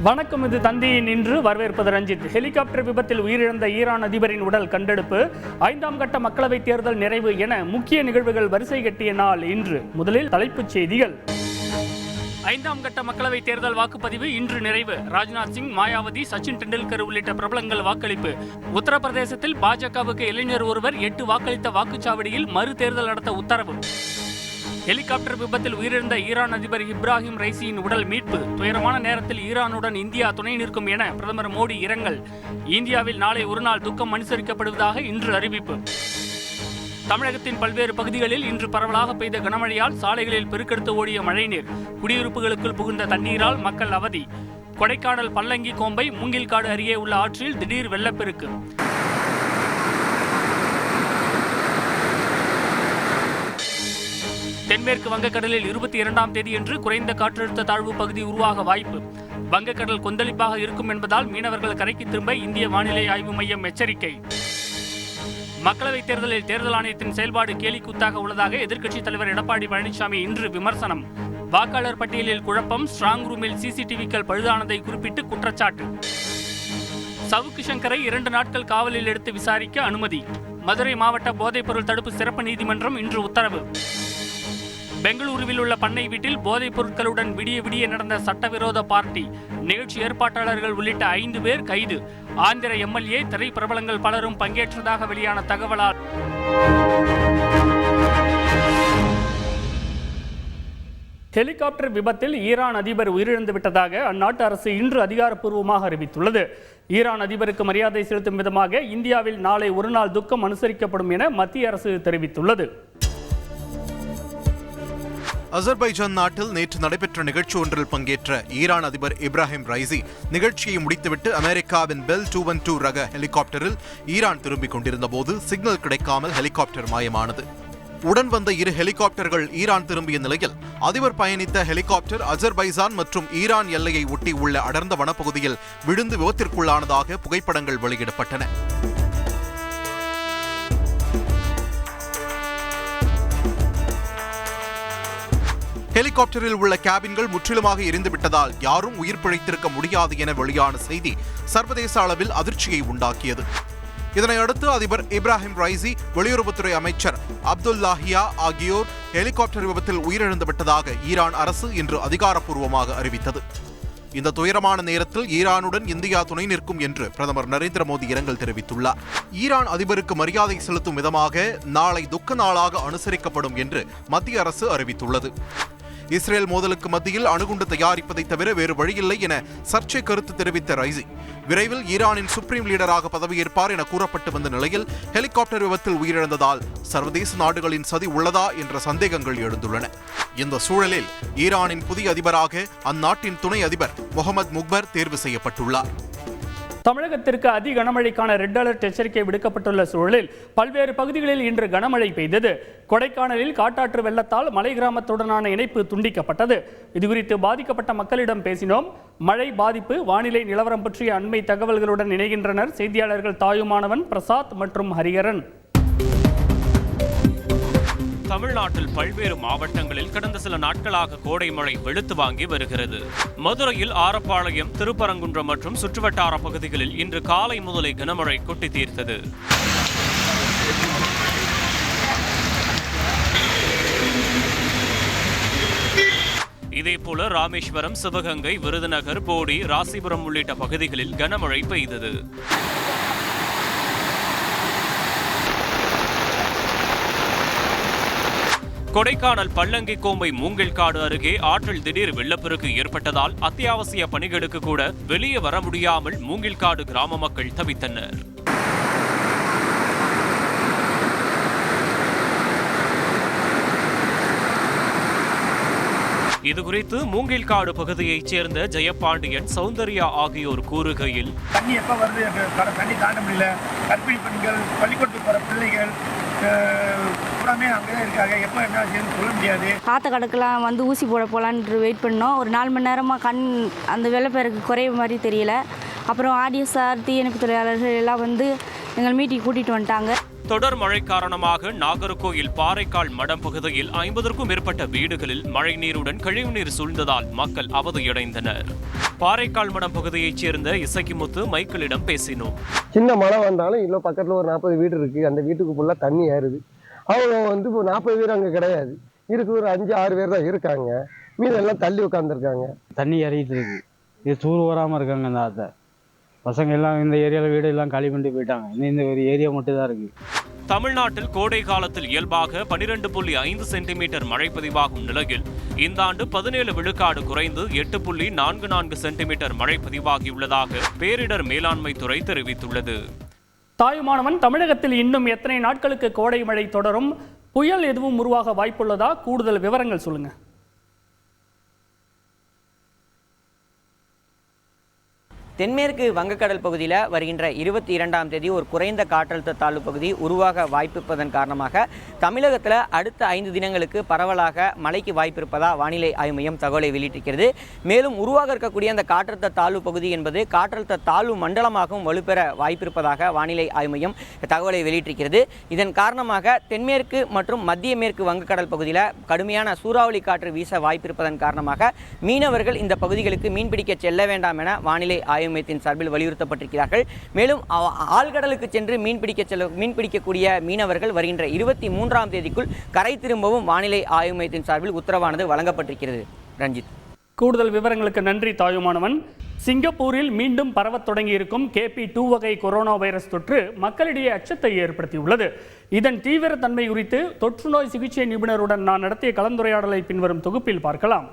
வணக்கம். இது தந்தையின் இன்று. வரவேற்பது ரஞ்சித். ஹெலிகாப்டர் விபத்தில் உயிரிழந்த ஈரான் அதிபரின் உடல் கண்டெடுப்பு, 5ஆம் கட்ட மக்களவைத் தேர்தல் நிறைவு என முக்கிய நிகழ்வுகள் வரிசை கட்டிய நாள் இன்று. முதலில் தலைப்புச் செய்திகள். 5ஆம் கட்ட மக்களவைத் தேர்தல் வாக்குப்பதிவு இன்று நிறைவு. ராஜ்நாத் சிங், மாயாவதி, சச்சின் டெண்டுல்கர் உள்ளிட்ட பிரபலங்கள் வாக்களிப்பு. உத்தரப்பிரதேசத்தில் பாஜகவுக்கு இளைஞர் ஒருவர் 8 வாக்களித்த வாக்குச்சாவடியில் மறு தேர்தல் நடத்த உத்தரவு. ஹெலிகாப்டர் விபத்தில் உயிரிழந்த ஈரான் அதிபர் இப்ராஹிம் ரைசியின் உடல் மீட்பு. துயரமான நேரத்தில் ஈரானுடன் இந்தியா துணை நிற்கும் என பிரதமர் மோடி இரங்கல். இந்தியாவில் நாளை ஒரு நாள் துக்கம் அனுசரிக்கப்படுவதாக இன்று அறிவிப்பு. தமிழகத்தின் பல்வேறு பகுதிகளில் இன்று பரவலாக பெய்த கனமழையால் சாலைகளில் பெருக்கெடுத்து ஓடிய மழைநீர். குடியிருப்புகளுக்குள் புகுந்த தண்ணீரால் மக்கள் அவதி. கொடைக்கானல் பல்லங்கி கோம்பை மூங்கில்காடு அருகே உள்ள ஆற்றில் திடீர் வெள்ளப்பெருக்கு. தென்மேற்கு வங்கக்கடலில் 22ஆம் தேதியன்று குறைந்த காற்றழுத்த தாழ்வு பகுதி உருவாக வாய்ப்பு. வங்கக்கடல் கொந்தளிப்பாக இருக்கும் என்பதால் மீனவர்கள் கரைக்கு திரும்ப இந்திய வானிலை ஆய்வு மையம் எச்சரிக்கை. மக்களவைத் தேர்தலில் தேர்தல் ஆணையத்தின் செயல்பாடு கேலிக்கூத்தாக உள்ளதாக எதிர்க்கட்சித் தலைவர் எடப்பாடி பழனிசாமி இன்று விமர்சனம். வாக்காளர் பட்டியலில் குழப்பம், ஸ்ட்ராங் ரூமில் சிசிடிவிக்கள் பழுதானதை குறிப்பிட்டு குற்றச்சாட்டு. சவுக்கு சங்கரை 2 நாட்கள் காவலில் எடுத்து விசாரிக்க அனுமதி. மதுரை மாவட்ட போதைப்பொருள் தடுப்பு சிறப்பு நீதிமன்றம் இன்று உத்தரவு. பெங்களூருவில் உள்ள பண்ணை வீட்டில் போதைப் பொருட்களுடன் விடிய நடந்த சட்டவிரோத பார்ட்டி. நிகழ்ச்சி ஏற்பாட்டாளர்கள் உள்ளிட்ட 5 பேர் கைது. ஆந்திர எம்எல்ஏ, திரைப்பிரபலங்கள் பலரும் பங்கேற்றதாக வெளியான தகவலால் ஹெலிகாப்டர் விபத்தில் ஈரான் அதிபர் உயிரிழந்து விட்டதாக அந்நாட்டு அரசு இன்று அதிகாரப்பூர்வமாக அறிவித்துள்ளது. ஈரான் அதிபருக்கு மரியாதை செலுத்தும் விதமாக இந்தியாவில் நாளை ஒரு நாள் துக்கம் அனுசரிக்கப்படும் என மத்திய அரசு தெரிவித்துள்ளது. அசர்பைஜான் நாட்டில் நேற்று நடைபெற்ற நிகழ்ச்சி ஒன்றில் பங்கேற்ற ஈரான் அதிபர் இப்ராஹிம் ரைசி நிகழ்ச்சியை முடித்துவிட்டு அமெரிக்காவின் பெல் 212 ரக ஹெலிகாப்டரில் ஈரான் திரும்பிக் கொண்டிருந்த போது சிக்னல் கிடைக்காமல் ஹெலிகாப்டர் மாயமானது. உடன் வந்த 2 ஹெலிகாப்டர்கள் ஈரான் திரும்பிய நிலையில் அதிபர் பயணித்த ஹெலிகாப்டர் அசர்பைஜான் மற்றும் ஈரான் எல்லையை ஒட்டி உள்ள அடர்ந்த வனப்பகுதியில் விழுந்து விபத்திற்குள்ளானதாக புகைப்படங்கள் வெளியிடப்பட்டன. ஹெலிகாப்டரில் உள்ள கேபின்கள் முற்றிலுமாக எரிந்துவிட்டதால் யாரும் உயிர் பிழைத்திருக்க முடியாது என வெளியான செய்தி சர்வதேச அளவில் அதிர்ச்சியை உண்டாக்கியது. இதனையடுத்து அதிபர் இப்ராஹிம் ரைசி, வெளியுறவுத்துறை அமைச்சர் அப்துல்லாஹியா ஆகியோர் ஹெலிகாப்டர் விபத்தில் உயிரிழந்துவிட்டதாக ஈரான் அரசு இன்று அதிகாரப்பூர்வமாக அறிவித்தது. இந்த துயரமான நேரத்தில் ஈரானுடன் இந்தியா துணை நிற்கும் என்று பிரதமர் நரேந்திர மோடி இரங்கல் தெரிவித்துள்ளார். ஈரான் அதிபருக்கு மரியாதை செலுத்தும் விதமாக நாளை துக்க நாளாக அனுசரிக்கப்படும் என்று மத்திய அரசு அறிவித்துள்ளது. இஸ்ரேல் மோதலுக்கு மத்தியில் அணுகுண்டு தயாரிப்பதை தவிர வேறு வழியில்லை என சர்ச்சை கருத்து தெரிவித்த ரைசி, விரைவில் ஈரானின் சுப்ரீம் லீடராக பதவியேற்பார் என கூறப்பட்டு வந்த நிலையில் ஹெலிகாப்டர் விபத்தில் உயிரிழந்ததால் சர்வதேச நாடுகளின் சதி உள்ளதா என்ற சந்தேகங்கள் எழுந்துள்ளன. இந்த சூழலில் ஈரானின் புதிய அதிபராக அந்நாட்டின் துணை அதிபர் முகமது முக்பர் தேர்வு செய்யப்பட்டுள்ளார். தமிழகத்திற்கு அதி கனமழைக்கான ரெட் அலர்ட் எச்சரிக்கை விடுக்கப்பட்டுள்ள சூழலில் பல்வேறு பகுதிகளில் இன்று கனமழை பெய்தது. கொடைக்கானலில் காட்டாற்று வெள்ளத்தால் மலை கிராமத்துடனான இணைப்பு துண்டிக்கப்பட்டது. இதுகுறித்து பாதிக்கப்பட்ட மக்களிடம் பேசினோம். மழை பாதிப்பு, வானிலை நிலவரம் பற்றிய அண்மை தகவல்களுடன் இணைகின்றனர் செய்தியாளர்கள் தாயுமானவன், பிரசாத் மற்றும் ஹரிஹரன். தமிழ்நாட்டில் பல்வேறு மாவட்டங்களில் கடந்த சில நாட்களாக கோடை மழை வெளுத்து வாங்கி வருகிறது. மதுரையில் ஆரப்பாளையம், திருப்பரங்குன்றம் மற்றும் சுற்றுவட்டார பகுதிகளில் இன்று காலை முதலே கனமழை கொட்டி தீர்த்தது. இதேபோல ராமேஸ்வரம், சிவகங்கை, விருதுநகர், போடி, ராசிபுரம் உள்ளிட்ட பகுதிகளில் கனமழை பெய்தது. கொடைக்கானல் பல்லங்கி கோம்பை மூங்கில்காடு அருகே ஆற்றில் திடீர் வெள்ளப்பெருக்கு ஏற்பட்டதால் அத்தியாவசிய பணிகளுக்கு கூட வெளியே வர முடியாமல் மூங்கில்காடு கிராம மக்கள் தவித்தனர். இதுகுறித்து மூங்கில்காடு பகுதியைச் சேர்ந்த ஜெயபாண்டியன், சௌந்தர்யா ஆகியோர் கூறுகையில், தண்ணி எப்ப வருது, தண்ணி தாண்ட முடியல, கர்ப்பிணி பெண்கள், பள்ளிக்கூடத்துக்கு போற பிள்ளைகள் எப்போ என்ன சொல்ல முடியாது. காற்ற கடக்கலாம் வந்து ஊசி போட போகலான்ட்டு வெயிட் பண்ணோம். ஒரு 4 மணி நேரமாக அந்த வெள்ளப்பெருக்கு குறைய மாதிரி தெரியல. அப்புறம் ஆர்டிஎஸ்ஆர், தீயணைப்பு தொழிலாளர்கள் எல்லாம் வந்து எங்கள் மீட்டிங் கூட்டிகிட்டு வந்துட்டாங்க. தொடர் மழை காரணமாக நாகர்கோயில் பாறைக்கால் மடம் பகுதியில் 50க்கும் மேற்பட்ட வீடுகளில் மழை நீருடன் கழிவுநீர் சூழ்ந்ததால் மக்கள் அவதியடைந்தனர். பாறைக்கால்மடம் பகுதியைச் சேர்ந்த இசக்கிமுத்து மைக்கேலிடம் பேசினோம். சின்ன மழை வந்தாலும் இல்லை பக்கத்தில் ஒரு 40 வீடு இருக்குது, அந்த வீட்டுக்கு ஃபுல்லாக தண்ணி ஏறுது. அவங்க வந்து இப்போ 40 பேர் அங்கே கிடையாது, இருக்கு ஒரு 5-6 பேர் தான் இருக்காங்க, மீதெல்லாம் தள்ளி உட்காந்துருக்காங்க. தண்ணி இறங்கிட்டு இருக்கு, இது தூர் வராமல் இருக்காங்க. அந்த ஆற்றை பசங்க எல்லாம் இந்த ஏரியாவில் வீடு எல்லாம் காலி பண்ணி போயிட்டாங்க. இன்னும் இந்த ஒரு ஏரியா மட்டும் தான் இருக்குது. தமிழ்நாட்டில் கோடை காலத்தில் இயல்பாக 12.5 சென்டிமீட்டர் மழை பதிவாகும் நிலையில் இந்த ஆண்டு 17 விழுக்காடு குறைந்து 8.44 சென்டிமீட்டர் மழை பதிவாகியுள்ளதாக பேரிடர் மேலாண்மை துறை தெரிவித்துள்ளது. தாயுமானவன், தமிழகத்தில் இன்னும் எத்தனை நாட்களுக்கு கோடை மழை தொடரும்? புயல் எதுவும் உருவாக வாய்ப்புள்ளதா? கூடுதல் விவரங்கள் சொல்லுங்க. தென்மேற்கு வங்கக்கடல் பகுதியில் வருகின்ற 22ஆம் தேதி ஒரு குறைந்த காற்றழுத்த தாழ்வு பகுதி உருவாக வாய்ப்பிருப்பதன் காரணமாக தமிழகத்தில் அடுத்த 5 தினங்களுக்கு பரவலாக மழைக்கு வாய்ப்பிருப்பதா வானிலை ஆய்வு மையம் தகவலை வெளியிட்டிருக்கிறது. மேலும் உருவாக இருக்கக்கூடிய அந்த காற்றழுத்த தாழ்வு பகுதி என்பது காற்றழுத்த தாழ்வு மண்டலமாகவும் வலுப்பெற வாய்ப்பிருப்பதாக வானிலை ஆய்வு மையம் தகவலை வெளியிட்டிருக்கிறது. இதன் காரணமாக தென்மேற்கு மற்றும் மத்திய மேற்கு வங்கக்கடல் பகுதியில் கடுமையான சூறாவளி காற்று வீச வாய்ப்பிருப்பதன் காரணமாக மீனவர்கள் இந்த பகுதிகளுக்கு மீன்பிடிக்க செல்ல வேண்டாம் என வானிலை ஆய்வு மையத்தின் சார்பில் வலியுறுத்தப்பட்டிருக்கிறார்கள். மேலும் ஆழ்கடலுக்கு சென்று மீன்பிடிக்கக்கூடிய மீனவர்கள் வருகின்ற 23ஆம் தேதிக்குள் கரை திரும்பவும் வானிலை ஆய்வு மையத்தின் சார்பில் உத்தரவானது வழங்கப்பட்டிருக்கிறது. ரஞ்சித், கூடுதல் விவரங்களுக்கு நன்றி தாயுமானவன். சிங்கப்பூரில் மீண்டும் பரவத் தொடங்கியிருக்கும் KP2 வகை கொரோனா வைரஸ் தொற்று மக்களிடையே அச்சத்தை ஏற்படுத்தியுள்ளது. இதன் தீவிரத்தன்மை குறித்து தொற்றுநோய் சிகிச்சை நிபுணருடன் நான் நடத்திய கலந்துரையாடலை பின்வரும் தொகுப்பில் பார்க்கலாம்.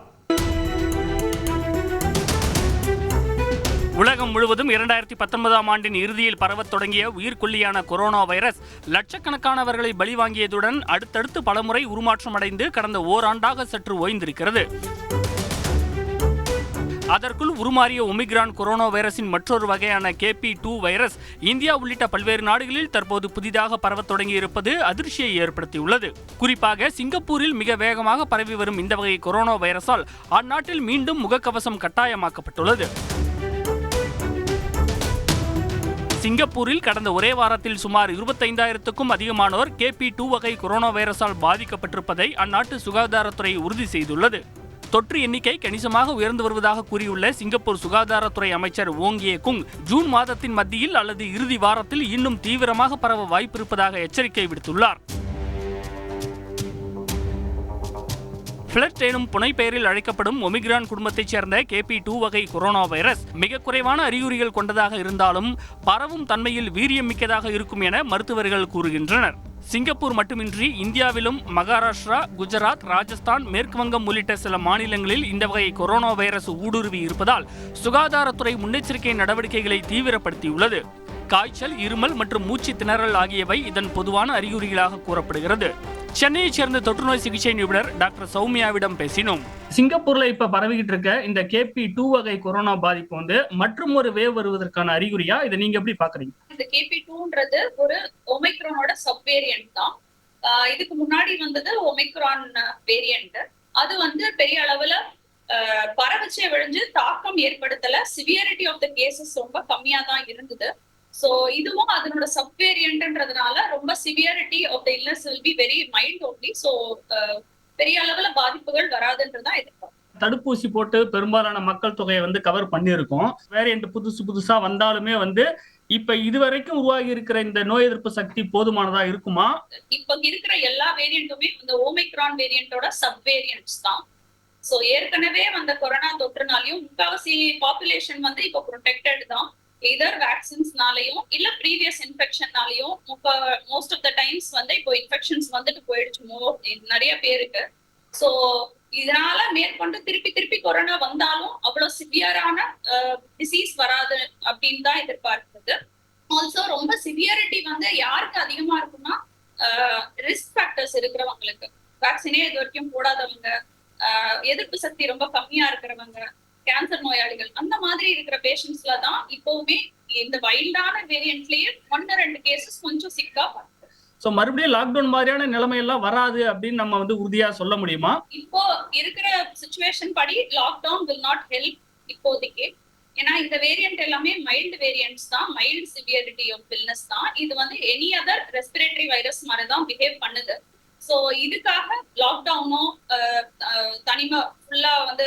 உலகம் முழுவதும் 2019ஆம் ஆண்டின் இறுதியில் பரவத் தொடங்கிய உயிர்கொல்லியான கொரோனா வைரஸ் லட்சக்கணக்கானவர்களை பலிவாங்கியதுடன் அடுத்தடுத்து பலமுறை உருமாற்றம் அடைந்து கடந்த ஓராண்டாக சற்று ஓய்ந்திருக்கிறது. அதற்குள் உருமாறிய ஒமிக்ரான் கொரோனா வைரஸின் மற்றொரு வகையான KP2 வைரஸ் இந்தியா உள்ளிட்ட பல்வேறு நாடுகளில் தற்போது புதிதாக பரவத் தொடங்கியிருப்பது அதிர்ச்சியை ஏற்படுத்தியுள்ளது. குறிப்பாக சிங்கப்பூரில் மிக வேகமாக பரவி வரும் இந்த வகை கொரோனா வைரஸால் அந்நாட்டில் மீண்டும் முகக்கவசம் கட்டாயமாக்கப்பட்டுள்ளது. சிங்கப்பூரில் கடந்த ஒரே வாரத்தில் சுமார் 25,000க்கும் அதிகமானோர் KP2 வகை கொரோனா வைரஸால் பாதிக்கப்பட்டிருப்பதை அந்நாட்டு சுகாதாரத்துறை உறுதி செய்துள்ளது. தொற்று எண்ணிக்கை கணிசமாக உயர்ந்து வருவதாக கூறியுள்ள சிங்கப்பூர் சுகாதாரத்துறை அமைச்சர் ஓங் ஏ குங் ஜூன் மாதத்தின் மத்தியில் அல்லது இறுதி வாரத்தில் இன்னும் தீவிரமாக பரவ வாய்ப்பிருப்பதாக எச்சரிக்கை விடுத்துள்ளார். ஃபிளட் எனும் புனை பெயரில் அழைக்கப்படும் ஒமிக்ரான் குடும்பத்தைச் சேர்ந்த KP2 வகை கொரோனா வைரஸ் மிக குறைவான அறிகுறிகள் கொண்டதாக இருந்தாலும் பரவும் தன்மையில் வீரியம் மிக்கதாக இருக்கும் என மருத்துவர்கள் கூறுகின்றனர். சிங்கப்பூர் மட்டுமின்றி இந்தியாவிலும் மகாராஷ்டிரா, குஜராத், ராஜஸ்தான், மேற்கு வங்கம் உள்ளிட்ட சில மாநிலங்களில் இந்த வகை கொரோனா வைரஸ் ஊடுருவி இருப்பதால் சுகாதாரத்துறை முன்னெச்சரிக்கை நடவடிக்கைகளை தீவிரப்படுத்தியுள்ளது. காய்ச்சல், இருமல் மற்றும் மூச்சு திணறல் ஆகியவை இதன் பொதுவான அறிகுறிகளாக கூறப்படுகிறது. சென்னையைச் சேர்ந்த தொற்றுநோய் சிகிச்சை நிபுணர் டாக்டர் சௌமியாவிடம் பேசினோம். சிங்கப்பூர்ல இப்ப பரவிக்கிட்டு இருக்க இந்த KP2 வகை கொரோனா பாதிப்பு வந்து மற்றும் ஒரு வேவ் வருவதற்கான அறிகுறியா? இதை நீங்க எப்படி பாக்குறீங்க? இந்த KP2ன்றது ஒரு ஒமிக்ரானோட சப் வேரியன்ட் தான். இதுக்கு முன்னாடி வந்தது ஒமிக்ரான் வேரியன்ட். அது வந்து பெரிய அளவுல பரவச்சே விழிஞ்சு தாக்கம் ஏற்படுத்தல. சிவியரிட்டி ஆஃப் த கேசஸ் ரொம்ப கம்மியா தான் இருந்தது. சோ இதுவும் அதனோட சப் வேரியன்ட்ன்றதுனால ரொம்ப severity of the illness will be very mild only. So பெரிய அளவுல பாதிப்புகள் வராதுன்றதான் எதிர்பார்க்கும். தடுப்பூசி போட்டு பெரும்பாலான மக்கள் தொகையை வந்து கவர் பண்ணியிருக்கோம். வேரியன்ட் புதுசா வந்தாலுமே வந்து இப்ப இதுவரைக்கும் உருவாகி இருக்கிற இந்த நோய் எதிர்ப்பு சக்தி போதுமானதா இருக்குமா? இப்ப இருக்கிற எல்லா வேரியன்ட்டுமே இந்த ஓமிக்ரான் வேரியன்ட்டோட சப் வேரியன்ட்ஸ் தான். சோ ஏற்கனவே வந்த கொரோனா தொற்றுனாலையும் முக்காவாசி பாப்புலேஷன் வந்து இப்ப ப்ரொடெக்டட் தான். எதர் வேக்சின்ஸ்னாலையும் இல்ல ப்ரீவியஸ் இன்ஃபெக்ஷன்னாலையும் மோஸ்ட் ஆஃப் த டைம்ஸ் வந்து இப்போ இன்ஃபெக்ஷன்ஸ் வந்துட்டு போயிடுச்சு நிறைய பேருக்கு. சோ இதனால மேற்கொண்டு திருப்பி கொரோனா வந்தாலும் அவ்வளவு சிவியரான டிசீஸ் வராது அப்படின்னு தான் எதிர்பார்க்கிறது. ஆல்சோ ரொம்ப சிவியரிட்டி வந்து யாருக்கு அதிகமா இருக்குன்னா ரிஸ்க் ஃபேக்டர்ஸ் இருக்கிறவங்களுக்கு, வேக்சினே இது வரைக்கும் போடாதவங்க, எதிர்ப்பு சக்தி ரொம்ப கம்மியா இருக்கிறவங்க, கேன்சர் நோயாளிகள், அந்த மாதிரி இருக்கிற பேஷண்ட்ஸ்ல தான் இப்பவுமே இந்த வைல்டான வேரியன்ட்லயே 1-2 கேசஸ் கொஞ்சம் சிக்கா பார்த்து. சோ மறுபடியும் லாக்டவுன் மாதிரியான நிலைமை எல்லாம் வராது அப்படின்னு நம்ம வந்து உறுதியா சொல்ல முடியுமா? இப்போ இருக்கிற சிச்சுவேஷன் படி லாக்டவுன் will not help இப்போதைக்கு. ஏன்னா இந்த வேரியன்ட் எல்லாமே மைல்டு வேரியன்ட்ஸ் தான், மைல்டு சிவியரிட்டி ஆஃப் இல்னஸ் தான். இது வந்து எனி அதர் ரெஸ்பிரேட்டரி வைரஸ் மாதிரி தான் பிஹேவ் பண்ணுது. சோ இதுக்காக லாக்டவுனோ தனிமை ஃபுல்லா வந்து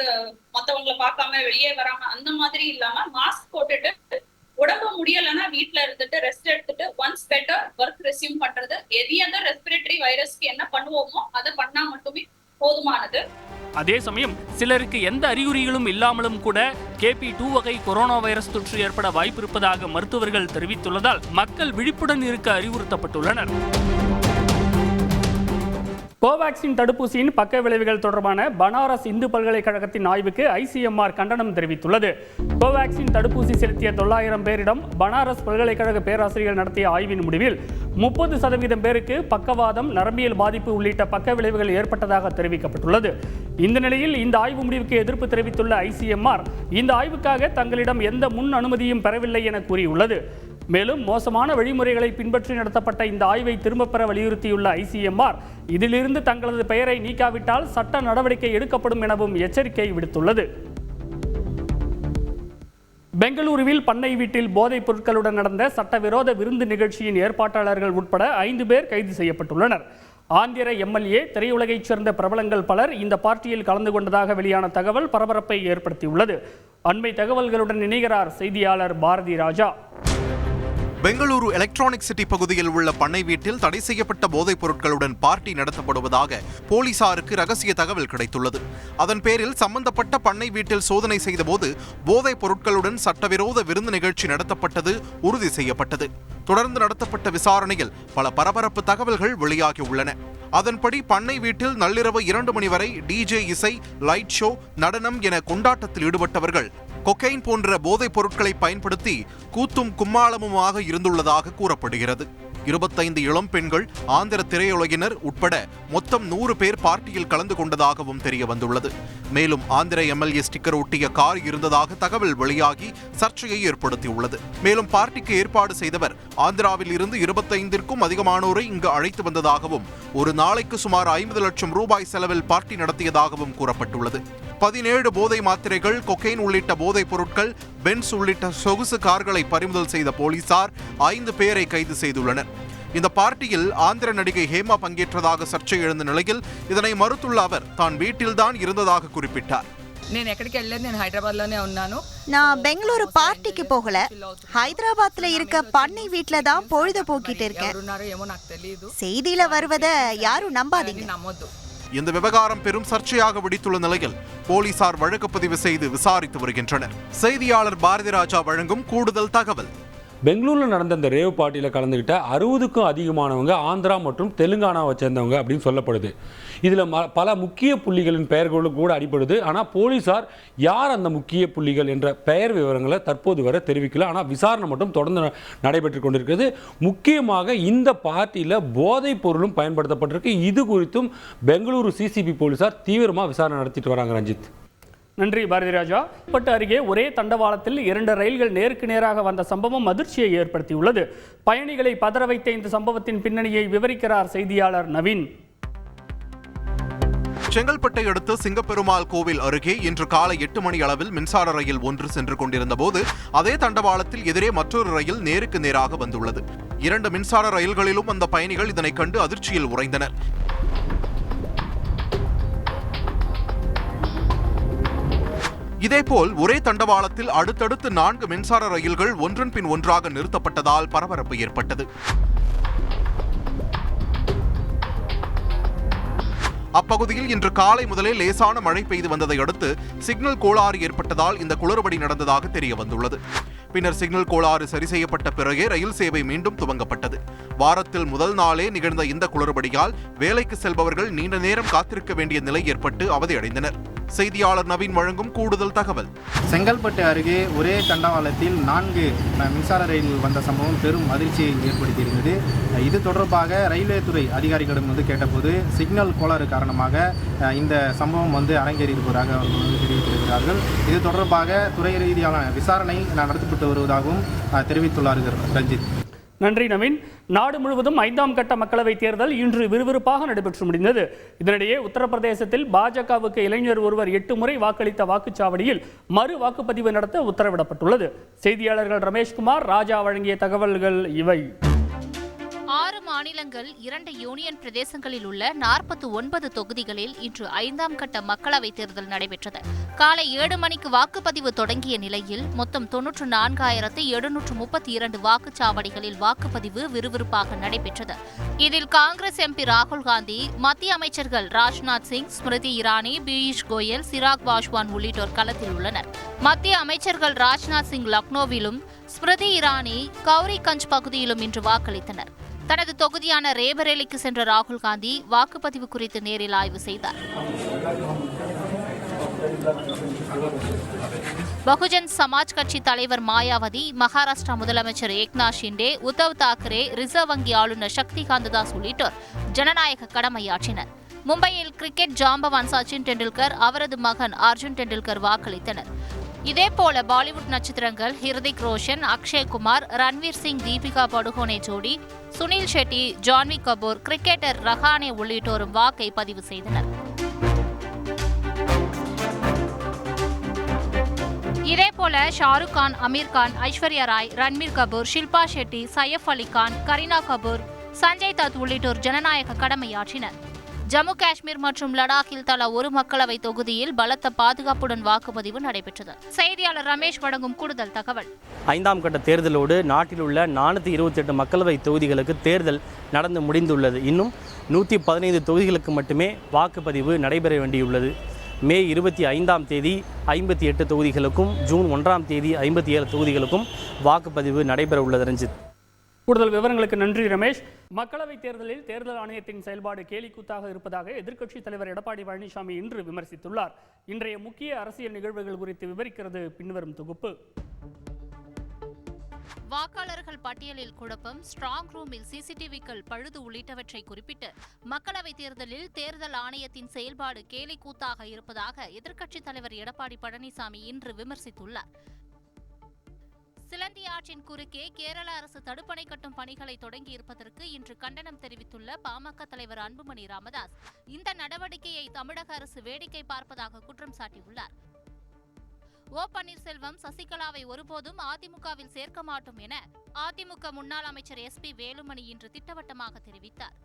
மத்தவங்களை பார்க்காம வெளியே வராம அந்த மாதிரி இல்லாம மாஸ்க் போட்டுட்டு உடம்பு முடியலைன்னா வீட்டுல இருந்துட்டு ரெஸ்ட் எடுத்துட்டு ஒன்ஸ் பெட்டர் ஒர்க் ரெஸ்யூம் பண்றது எந்த ரெஸ்பிரேட்டரி வைரஸ்க்கு என்ன பண்ணுவோமோ அதை பண்ணா மட்டுமே போதுமானது. அதே சமயம் சிலருக்கு எந்த அறிகுறிகளும் இல்லாமலும் கூட KP2 வகை கொரோனா வைரஸ் தொற்று ஏற்பட வாய்ப்பு இருப்பதாக மருத்துவர்கள் தெரிவித்துள்ளதால் மக்கள் விழிப்புடன் இருக்க அறிவுறுத்தப்பட்டுள்ளனர். கோவாக்சின் தடுப்பூசியின் பக்க விளைவுகள் தொடர்பான பனாரஸ் இந்து பல்கலைக்கழகத்தின் ஆய்வுக்கு ICMR கண்டனம் தெரிவித்துள்ளது. கோவாக்சின் தடுப்பூசி செலுத்திய 900 பேரிடம் பனாரஸ் பல்கலைக்கழக பேராசிரியர்கள் நடத்திய ஆய்வின் முடிவில் 30% பேருக்கு பக்கவாதம், நரம்பியல் பாதிப்பு உள்ளிட்ட பக்க விளைவுகள் ஏற்பட்டதாக தெரிவிக்கப்பட்டுள்ளது. இந்த நிலையில் இந்த ஆய்வு முடிவுக்கு எதிர்ப்பு தெரிவித்துள்ள ICMR இந்த ஆய்வுக்காக தங்களிடம் எந்த முன் அனுமதியும் பெறவில்லை என கூறியுள்ளது. மேலும் மோசமான வழிமுறைகளை பின்பற்றி நடத்தப்பட்ட இந்த ஆய்வை திரும்பப் பெற வலியுறுத்தியுள்ள ICMR இதிலிருந்து தங்களது பெயரை நீக்காவிட்டால் சட்ட நடவடிக்கை எடுக்கப்படும் எனவும் எச்சரிக்கை விடுத்துள்ளது. பெங்களூருவில் பண்ணை வீட்டில் போதைப் பொருட்களுடன் நடந்த சட்டவிரோத விருந்து நிகழ்ச்சியின் ஏற்பாட்டாளர்கள் உட்பட 5 பேர் கைது செய்யப்பட்டுள்ளனர். ஆந்திர MLA, திரையுலகைச் சேர்ந்த பிரபலங்கள் பலர் இந்த பார்ட்டியில் கலந்து கொண்டதாக வெளியான தகவல் பரபரப்பை ஏற்படுத்தியுள்ளது. அண்மை தகவல்களுடன் இணைகிறார் செய்தியாளர் பாரதி ராஜா. பெங்களூரு எலக்ட்ரானிக் சிட்டி பகுதியில் உள்ள பண்ணை வீட்டில் தடை செய்யப்பட்ட போதைப் பொருட்களுடன் பார்ட்டி நடத்தப்படுவதாக போலீசாருக்கு ரகசிய தகவல் கிடைத்துள்ளது. அதன் பேரில் சம்பந்தப்பட்ட பண்ணை வீட்டில் சோதனை செய்தபோது போதைப் பொருட்களுடன் சட்டவிரோத விருந்து நிகழ்ச்சி நடத்தப்பட்டது உறுதி செய்யப்பட்டது. தொடர்ந்து நடத்தப்பட்ட விசாரணையில் பல பரபரப்பு தகவல்கள் வெளியாகியுள்ளன. அதன்படி பண்ணை வீட்டில் நள்ளிரவு 2 மணி வரை DJ இசை, லைட் ஷோ, நடனம் என கொண்டாட்டத்தில் ஈடுபட்டவர்கள் கொக்கைன் போன்ற போதைப் பொருட்களை பயன்படுத்தி கூத்தும் கும்மாளமுமாக இருந்துள்ளதாக கூறப்படுகிறது. 25 இளம் பெண்கள், ஆந்திர திரையுலகினர் உட்பட மொத்தம் 100 பேர் பார்ட்டியில் கலந்து கொண்டதாகவும் தெரிய வந்துள்ளது. மேலும் ஆந்திர MLA ஸ்டிக்கர் ஒட்டிய கார் இருந்ததாக தகவல் வெளியாகி சர்ச்சையை ஏற்படுத்தியுள்ளது. மேலும் பார்ட்டிக்கு ஏற்பாடு செய்தவர் ஆந்திராவில் இருந்து 25ற்கும் அதிகமானோரை இங்கு அழைத்து வந்ததாகவும் ஒரு நாளைக்கு சுமார் 50 லட்சம் ரூபாய் செலவில் பார்ட்டி நடத்தியதாகவும் கூறப்பட்டுள்ளது. 17 போதை மாத்திரைகள், கொக்கைன் உள்ளிட்ட போதைப் பொருட்கள், பென்ஸ் உள்ளிட்ட சொகுசு கார்களை பறிமுதல் செய்த போலீசார் 5 பேரை கைது செய்துள்ளனர். இந்த பார்ட்டியில் ஆந்திர நடிகை ஹேமா பங்கேற்றதாக சர்ச்சை எழுந்த நிலையில் இதனை மறுத்துள்ள அவர் தான் வீட்டில்தான் இருந்ததாக குறிப்பிட்டார். நான் பெங்களூரு பார்ட்டிக்கு போகல, ஹைதராபாத்ல இருக்க பண்ணை வீட்ல தான் பொழுது போக்கிட்டு இருக்கேன். செய்தியில வருவதை யாரும் நம்பாதீங்க. இந்த விவகாரம் பெரும் சர்ச்சையாக வெடித்துள்ள நிலையில் போலீசார் வழக்கு பதிவு செய்து விசாரித்து வருகின்றனர். செய்தியாளர் பாரதி ராஜா வழங்கும் கூடுதல் தகவல். பெங்களூரில் நடந்த இந்த ரேவ் பார்ட்டியில் கலந்துக்கிட்ட 60க்கும் அதிகமானவங்க ஆந்திரா மற்றும் தெலுங்கானாவை சேர்ந்தவங்க அப்படின்னு சொல்லப்படுது. இதில் பல முக்கிய புள்ளிகளின் பெயர்களும் கூட அடிபடுது. ஆனால் போலீசார் யார் அந்த முக்கிய புள்ளிகள் என்ற பெயர் விவரங்களை தற்போது வரை தெரிவிக்கல. ஆனால் விசாரணை மட்டும் தொடர்ந்து நடைபெற்று கொண்டிருக்கிறது. முக்கியமாக இந்த பார்ட்டியில் போதைப் பொருளும் பயன்படுத்தப்பட்டிருக்கு. இது குறித்தும் பெங்களூரு CCB போலீசார் தீவிரமாக விசாரணை நடத்திட்டு வராங்க. ரஞ்சித், நன்றி பாரதி ராஜா. பட்டு அருகே ஒரே தண்டவாளத்தில் 2 ரயில்கள் நேருக்கு நேராக வந்த சம்பவம் அதிர்ச்சியை ஏற்படுத்தியுள்ளது. பயணிகளை பதற வைத்த இந்த சம்பவத்தின் பின்னணியை விவரிக்கிறார் செய்தியாளர் நவீன். செங்கல்பட்டை அடுத்த சிங்கப்பெருமாள் கோவில் அருகே இன்று காலை 8 மணி அளவில் மின்சார ரயில் ஒன்று சென்று கொண்டிருந்த போது அதே தண்டவாளத்தில் எதிரே மற்றொரு ரயில் நேருக்கு நேராக வந்துள்ளது. 2 மின்சார ரயில்களிலும் அந்த பயணிகள் இதனை கண்டு அதிர்ச்சியில் உறைந்தனர். இதேபோல் ஒரே தண்டவாளத்தில் அடுத்தடுத்து 4 மின்சார ரயில்கள் ஒன்றன் பின் ஒன்றாக நிறுத்தப்பட்டதால் பரபரப்பு ஏற்பட்டது. அப்பகுதியில் இன்று காலை முதலே லேசான மழை பெய்து வந்ததை அடுத்து சிக்னல் கோளாறு ஏற்பட்டதால் இந்த குளறுபடி நடந்ததாக தெரிய வந்துள்ளது. பின்னர் சிக்னல் கோளாறு சரி செய்யப்பட்ட பிறகே ரயில் சேவை மீண்டும் துவங்கப்பட்டது. வாரத்தில் முதல் நாளே நிகழ்ந்த இந்த குளறுபடியால் வேலைக்கு செல்பவர்கள் நீண்ட நேரம் காத்திருக்க வேண்டிய நிலை ஏற்பட்டு அவதியடைந்தனர். செய்தியாளர் நவீன் வழங்கும் கூடுதல் தகவல். செங்கல்பட்டு அருகே ஒரே தண்டவாளத்தில் 4 மின்சார ரயில் வந்த சம்பவம் பெரும் அதிர்ச்சியை ஏற்படுத்தியிருந்தது. இது தொடர்பாக ரயில்வே துறை அதிகாரிகளிடம் கேட்டபோது சிக்னல் கோளாறு காரணமாக இந்த சம்பவம் அரங்கேறியிருப்பதாக அவர்கள் தெரிவித்திருக்கிறார்கள். இது தொடர்பாக துறை ரீதியான விசாரணை நடத்தப்பட்டு வருவதாகவும் தெரிவித்துள்ளார்கள். ரஞ்சித், நன்றி நவீன். நாடு முழுவதும் 5ஆம் கட்ட மக்களவைத் தேர்தல் இன்று விறுவிறுப்பாக நடைபெற்று முடிந்தது. இதனிடையே உத்தரப்பிரதேசத்தில் பாஜகவுக்கு இளைஞர் ஒருவர் 8 முறை வாக்களித்த வாக்குச்சாவடியில் மறு வாக்குப்பதிவு நடத்த உத்தரவிடப்பட்டுள்ளது. செய்தியாளர்கள் ரமேஷ்குமார், ராஜா வழங்கிய தகவல்கள் இவை. 6 மாநிலங்கள் 2 யூனியன் பிரதேசங்களில் உள்ள 49 தொகுதிகளில் இன்று 5ஆம் கட்ட மக்களவைத் தேர்தல் நடைபெற்றது. காலை 7 மணிக்கு வாக்குப்பதிவு தொடங்கிய நிலையில் மொத்தம் 94,732 வாக்குச்சாவடிகளில் வாக்குப்பதிவு விறுவிறுப்பாக நடைபெற்றது. இதில் காங்கிரஸ் எம்பி ராகுல் காந்தி, மத்திய அமைச்சர்கள் ராஜ்நாத் சிங், ஸ்மிருதி இரானி, பியூஷ் கோயல், சிராக் பாஸ்வான் உள்ளிட்டோர் களத்தில் உள்ளனர். மத்திய அமைச்சர்கள் ராஜ்நாத் சிங் லக்னோவிலும், ஸ்மிருதி இரானி கௌரிகஞ்ச் பகுதியிலும் இன்று வாக்களித்தனர். தனது தொகுதியான ரேபரேலிக்கு சென்ற ராகுல் காந்தி வாக்குப்பதிவு குறித்து நேரில் ஆய்வு செய்தார். பகுஜன் சமாஜ் கட்சி தலைவர் மாயாவதி, மகாராஷ்டிரா முதலமைச்சர் ஏக்நாத் ஷிண்டே, உத்தவ் தாக்கரே, ரிசர்வ் வங்கி ஆளுநர் சக்திகாந்த தாஸ் உள்ளிட்டோர் ஜனநாயக கடமையாற்றினர். மும்பையில் கிரிக்கெட் ஜாம்பவான் சச்சின் டெண்டுல்கர், அவரது மகன் அர்ஜுன் டெண்டுல்கர் வாக்களித்தனர். இதேபோல பாலிவுட் நட்சத்திரங்கள் ஹிருதிக் ரோஷன், அக்ஷய் குமார், ரன்வீர் சிங், தீபிகா படுகோனே ஜோடி, சுனில் ஷெட்டி, ஜான்வி கபூர், கிரிக்கெட்டர் ரஹானே உள்ளிட்டோரும் வாக்கை பதிவு செய்தனர். இதேபோல ஷாருக் கான், அமீர் கான், ஐஸ்வர்யா ராய், ரன்வீர் கபூர், ஷில்பா ஷெட்டி, சையப் அலி கான், கரீனா கபூர், சஞ்சய் தத் உள்ளிட்டோர் ஜனநாயக கடமையாற்றினர். ஜம்மு காஷ்மீர் மற்றும் லடாக்கில் தலா ஒரு மக்களவை தொகுதியில் பலத்த பாதுகாப்புடன் வாக்குப்பதிவு நடைபெற்றது. செய்தியாளர் ரமேஷ் வழங்கும் கூடுதல் தகவல். 5ஆம் கட்ட தேர்தலோடு நாட்டில் உள்ள 428 மக்களவை தொகுதிகளுக்கு தேர்தல் நடந்து முடிந்துள்ளது. இன்னும் 115 தொகுதிகளுக்கு மட்டுமே வாக்குப்பதிவு நடைபெற வேண்டியுள்ளது. மே 25ஆம் தேதி 58 தொகுதிகளுக்கும், ஜூன் 1ஆம் தேதி 57 தொகுதிகளுக்கும் வாக்குப்பதிவு நடைபெற உள்ளது. ரஞ்சித், கூடுதல் விவரங்களுக்கு நன்றி ரமேஷ். மக்களவைத் தேர்தலில் தேர்தல் ஆணையத்தின் செயல்பாடு கேலிக்கூத்தாக இருப்பதாக எதிர்க்கட்சித் தலைவர் எடப்பாடி பழனிசாமி இன்று விமர்சித்துள்ளார். இன்றைய முக்கிய அரசியல் நிகழ்வுகள் குறித்து விவரிக்கிறது பின்வரும் தொகுப்பு. வாக்காளர்கள் பட்டியலில் குழப்பம், ஸ்ட்ராங் ரூமில் சிசிடிவிக்கள் பழுது உள்ளிட்டவற்றை குறிப்பிட்டு மக்களவைத் தேர்தலில் தேர்தல் ஆணையத்தின் செயல்பாடு கேலிக்கூத்தாக இருப்பதாக எதிர்க்கட்சித் தலைவர் எடப்பாடி பழனிசாமி இன்று விமர்சித்துள்ளார். சிலந்தி ஆற்றின் குறுக்கே கேரள அரசு தடுப்பணை கட்டும் பணிகளை தொடங்கியிருப்பதற்கு இன்று கண்டனம் தெரிவித்துள்ள பாமக தலைவர் அன்புமணி ராமதாஸ், இந்த நடவடிக்கையை தமிழக அரசு வேடிக்கை பார்ப்பதாக குற்றம் சாட்டியுள்ளார். ஓ பன்னீர்செல்வம் சசிகலாவை ஒருபோதும் அதிமுகவில் சேர்க்க மாட்டோம் என அதிமுக முன்னாள் அமைச்சர் SP வேலுமணி இன்று திட்டவட்டமாக தெரிவித்தார்.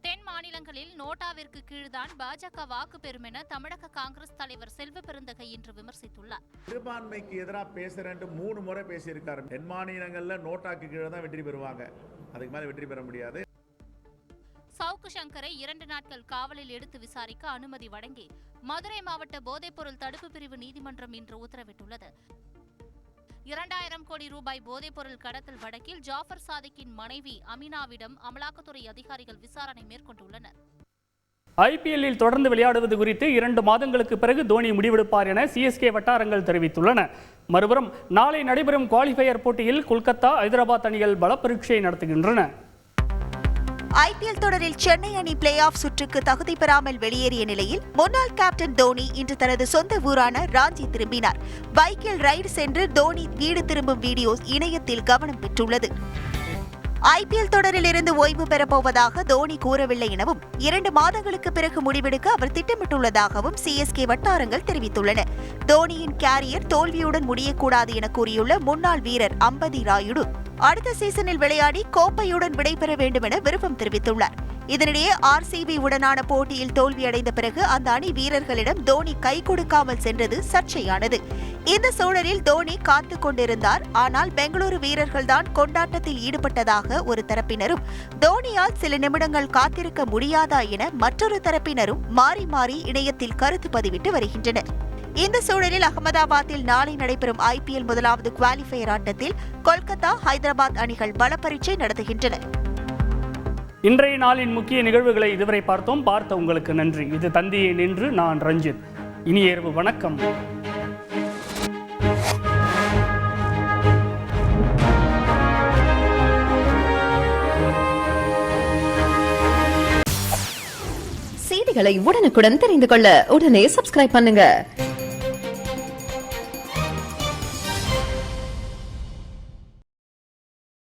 தென் மாநிலங்களில் நோட்டாவிற்கு கீழ்தான் பாஜக வாக்கு பெறும் என தமிழக காங்கிரஸ் தலைவர் செல்வ பெருந்தகை இன்று விமர்சித்துள்ளார். சிறுபான்மைக்கு எதிராக பேசுறேன்னு 3 முறை பேசியிருக்காரு. தென் மாநிலங்கள்ல நோட்டாக்கு கீழே தான் வெற்றி பெறுவாங்க, அதுக்கு மேல வெற்றி பெற முடியாது. சவுக்கு சங்கரை 2 நாட்கள் காவலில் எடுத்து விசாரிக்க அனுமதி வழங்கி மதுரை மாவட்ட போதைப்பொருள் தடுப்பு பிரிவு நீதிமன்றம் இன்று உத்தரவிட்டுள்ளது. 2000 கோடி ரூபாய் போதைப்பொருள் கடத்தல் வழக்கில் ஜாஃபர் சாதிக்கின் மனைவி அமினாவிடம் அமலாக்கத்துறை அதிகாரிகள் விசாரணை மேற்கொண்டுள்ளனர். IPL-இல் தொடர்ந்து விளையாடுவது குறித்து 2 மாதங்களுக்கு பிறகு தோனி முடிவெடுப்பார் என CSK வட்டாரங்கள் தெரிவித்துள்ளன. மறுபுறம் நாளை நடைபெறும் குவாலிஃபயர் போட்டியில் கொல்கத்தா, ஐதராபாத் அணிகள் பலப்பரீட்சை நடத்துகின்றன. IPL தொடரில் சென்னை அணி பிளே ஆஃப் சுற்றுக்கு தகுதி பெறாமல் வெளியேறிய நிலையில் முன்னாள் கேப்டன் தோனி இன்று தனது சொந்த ஊரான ராஞ்சி திரும்பினார். பைக்கில் ரைடு சென்று தோனி வீடு திரும்பும் வீடியோ இணையத்தில் கவனம் பெற்றுள்ளது. IPL தொடரில் இருந்து ஓய்வு பெறப்போவதாக தோனி கூறவில்லை எனவும் 2 மாதங்களுக்கு பிறகு முடிவெடுக்க அவர் திட்டமிட்டுள்ளதாகவும் CSK வட்டாரங்கள் தெரிவித்துள்ளன. தோனியின் கேரியர் தோல்வியுடன் முடியக்கூடாது என கூறியுள்ள முன்னாள் வீரர் அம்பதி ராயுடு அடுத்த சீசனில் விளையாடி கோப்பையுடன் விடைபெற வேண்டும் என விருப்பம் தெரிவித்துள்ளார். இதனிடையே RCB உடனான போட்டியில் தோல்வியடைந்த பிறகு அந்த அணி வீரர்களிடம் தோனி கை கொடுக்காமல் சென்றது சர்ச்சையானது. இந்த சூழலில் தோனி காத்துக் கொண்டிருந்தார். ஆனால் பெங்களூரு வீரர்கள்தான் கொண்டாட்டத்தில் ஈடுபட்டதாக ஒரு தரப்பினரும், தோனியால் சில நிமிடங்கள் காத்திருக்க முடியாதா என மற்றொரு தரப்பினரும் மாறி மாறி இணையத்தில் கருத்து பதிவிட்டு வருகின்றனர். இந்த சூழலில் அகமதாபாத்தில் நாளை நடைபெறும் IPL முதலாவது குவாலிஃபயர் ஆட்டத்தில் கொல்கத்தா, ஹைதராபாத் அணிகள் பலப்பரீட்சை நடத்துகின்றன. இன்றைய நாளின் முக்கிய நிகழ்வுகளை இதுவரை பார்த்தோம். பார்த்த உங்களுக்கு நன்றி. இது தந்தியை நின்று நான் ரஞ்சித். இனிய இரவு வணக்கம். செய்திகளை உடனுக்குடன் தெரிந்து கொள்ள உடனே சப்ஸ்கிரைப் பண்ணுங்க.